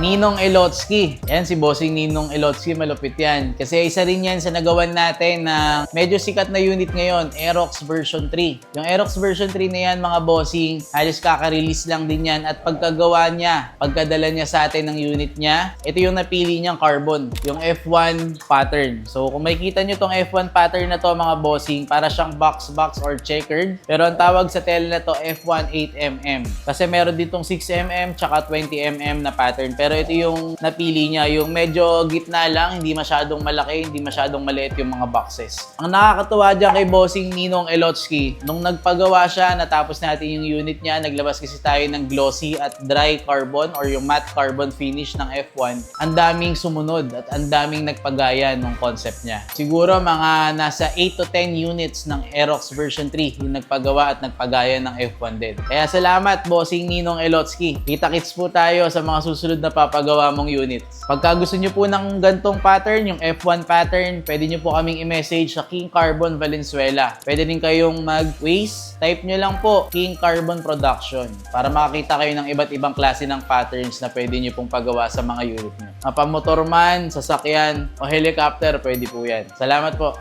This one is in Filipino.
Ninong Elotsky. Yan, si Bossing Ninong Elotsky, malupit yan. Kasi isa rin yan sa nagawan natin na medyo sikat na unit ngayon, Aerox version 3. Yung Aerox version 3 na yan, mga bossing, halos kaka-release lang din yan. At pagkagawa niya, pagkadala niya sa atin ng unit niya, ito yung napili niyang carbon, yung F1 pattern. So kung makikita nyo tong F1 pattern na to, mga bossing, para siyang box or checkered. Pero ang tawag sa tela na to, F1 8mm. Kasi meron ditong 6mm tsaka 20mm na pattern. Pero ito yung napili niya, yung medyo gitna lang, hindi masyadong malaki, hindi masyadong maliit yung mga boxes. Ang nakakatuwa dyan kay Bossing Ninong Elotsky, nung nagpagawa siya, natapos natin yung unit niya, naglabas kasi tayo ng glossy at dry carbon or yung matte carbon finish ng F1. Ang daming sumunod at ang daming nagpagaya ng concept niya. Siguro mga nasa 8 to 10 units ng Aerox version 3 yung nagpagawa at nagpagaya ng F1 din. Kaya salamat, Bossing Ninong Elotsky. Kita-kits po tayo sa mga susunod na papagawa mong units. Pagka gusto nyo po ng gantong pattern, yung F1 pattern, pwede nyo po kaming i-message sa King Carbon Valenzuela. Pwede din kayong mag-Waze, type nyo lang po King Carbon Production para makakita kayo ng iba't ibang klase ng patterns na pwede nyo pong pagawa sa mga unit nyo. Mapamotor man, sasakyan, o helicopter, pwede po yan. Salamat po.